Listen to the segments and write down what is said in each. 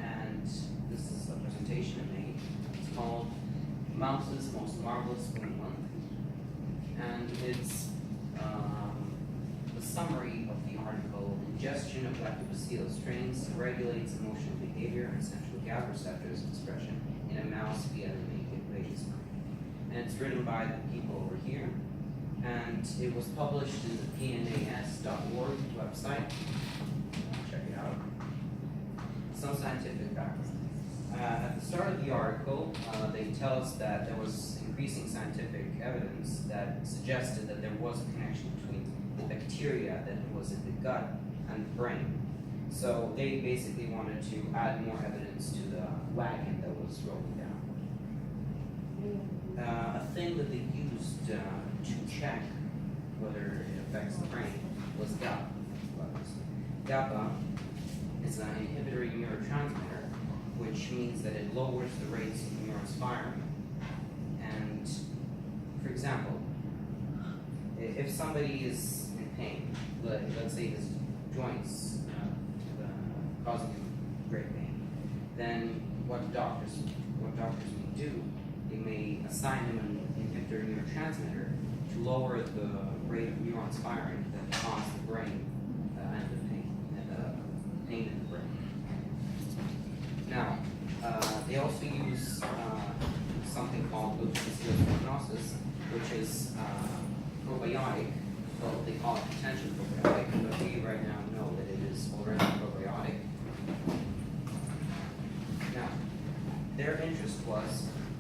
And this is a presentation I made. It's called Mouse's Most Marvelous Spoon Month. And it's the summary of the article, Ingestion of lactobacillus strains regulates emotional behavior and central GABA receptors expression in a mouse via the vagus nerve. And it's written by the people over here. And it was published in the PNAS.org website. Check it out. Some scientific facts. At the start of the article, they tell us that there was increasing scientific evidence that suggested that there was a connection between the bacteria that was in the gut and the brain. So they basically wanted to add more evidence to the wagon that was rolling down. A thing that they used to check whether it affects the brain was GABA levels. GABA is an inhibitory neurotransmitter, which means that it lowers the rates of neurons firing. And for example, if somebody is in pain, let's say his joints causing him great pain, then what doctors may do, they may assign him an inhibitory neurotransmitter to lower the rate of neurons firing that cause the brain and the pain in the brain. Now, they also use something called Lactobacillus, which is probiotic. Well, they call it potential probiotic, but we right now know that it is already probiotic. Now, their interest was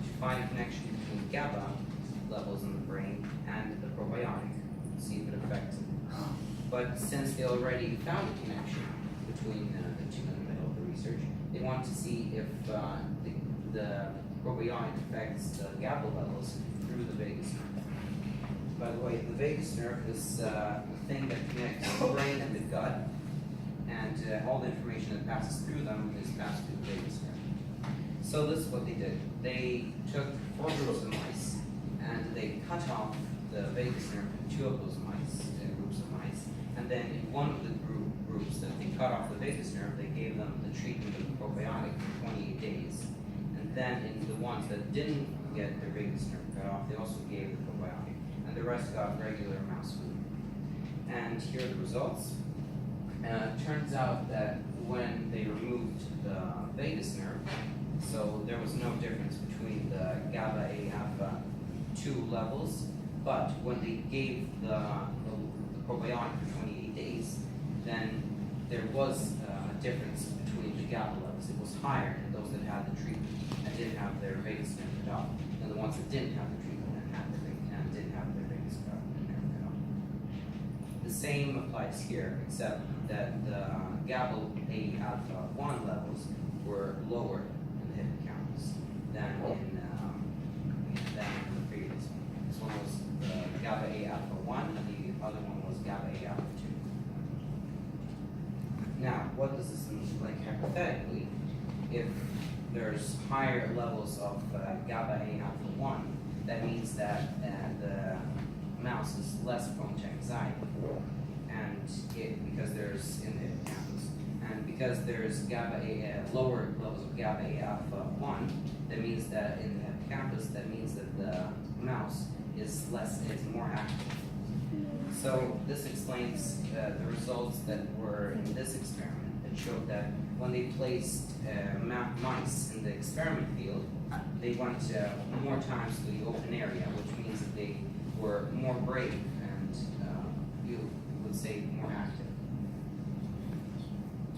to find a connection between GABA levels in the brain and the probiotic, see if it affects it. But since they already found a connection between the two in the middle of the research, they want to see if the probiotic affects the GABA levels through the vagus nerve. By the way, the vagus nerve is the thing that connects the brain and the gut, and all the information that passes through them is passed through the vagus nerve. So this is what they did. They took 4 groups of mice, and they cut off the vagus nerve in 2 of those groups of mice, and then in one of the groups that they cut off the vagus nerve, they gave them the treatment of the probiotic for 28 days. And then in the ones that didn't get their vagus nerve cut off, they also gave the probiotic. And the rest got regular mouse food. And here are the results. It turns out that when they removed the vagus nerve, so there was no difference between the GABA-A alpha 2 levels, but when they gave the probiotic for 28 days, then there was a difference between the GABA levels. It was higher in those that had the treatment and didn't have their vagus nerve cut off, than the ones that didn't have the treatment and didn't have their vagus nerve cut off. The same applies here, except that the GABA-A alpha 1 levels were lower in the hippocampus than in the previous one. This one was the GABA-A alpha 1, and the other one was GABA-A alpha 2. Now, what does this mean? Like hypothetically, if there's higher levels of GABA-A alpha 1, that means that the mouse is less prone to anxiety, and because there's in the hippocampus, and because there's lower levels of GABA-A alpha 1, that means that in the hippocampus, that means that the mouse is more active. So this explains the results that were in this experiment that showed that when they placed mice in the experiment field, they went more times to the open area, which means that they were more brave and you would say more active.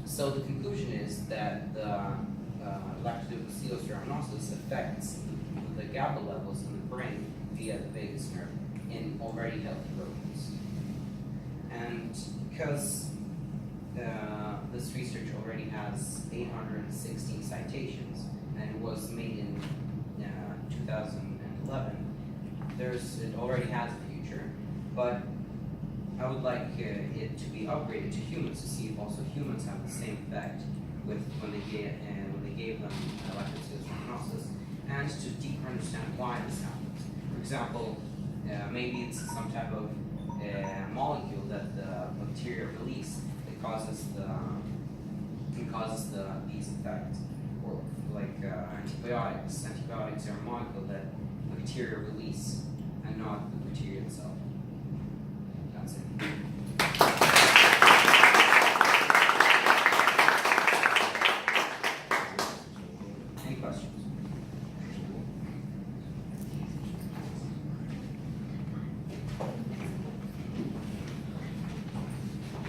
So the conclusion is that the Lactobacillus rhamnosus affects the GABA levels in the brain via the vagus nerve in already healthy rodents. And because this research already has 816 citations and it was made in 2011, it already has a future, but I would like it to be upgraded to humans to see if also humans have the same effect with when they gave them electrophysiological and to deeper understand why this happens. For example, maybe it's some type of molecule that the bacteria release that causes these effects, or like antibiotics. Antibiotics are a molecule that bacteria release and not the bacteria itself. That's it.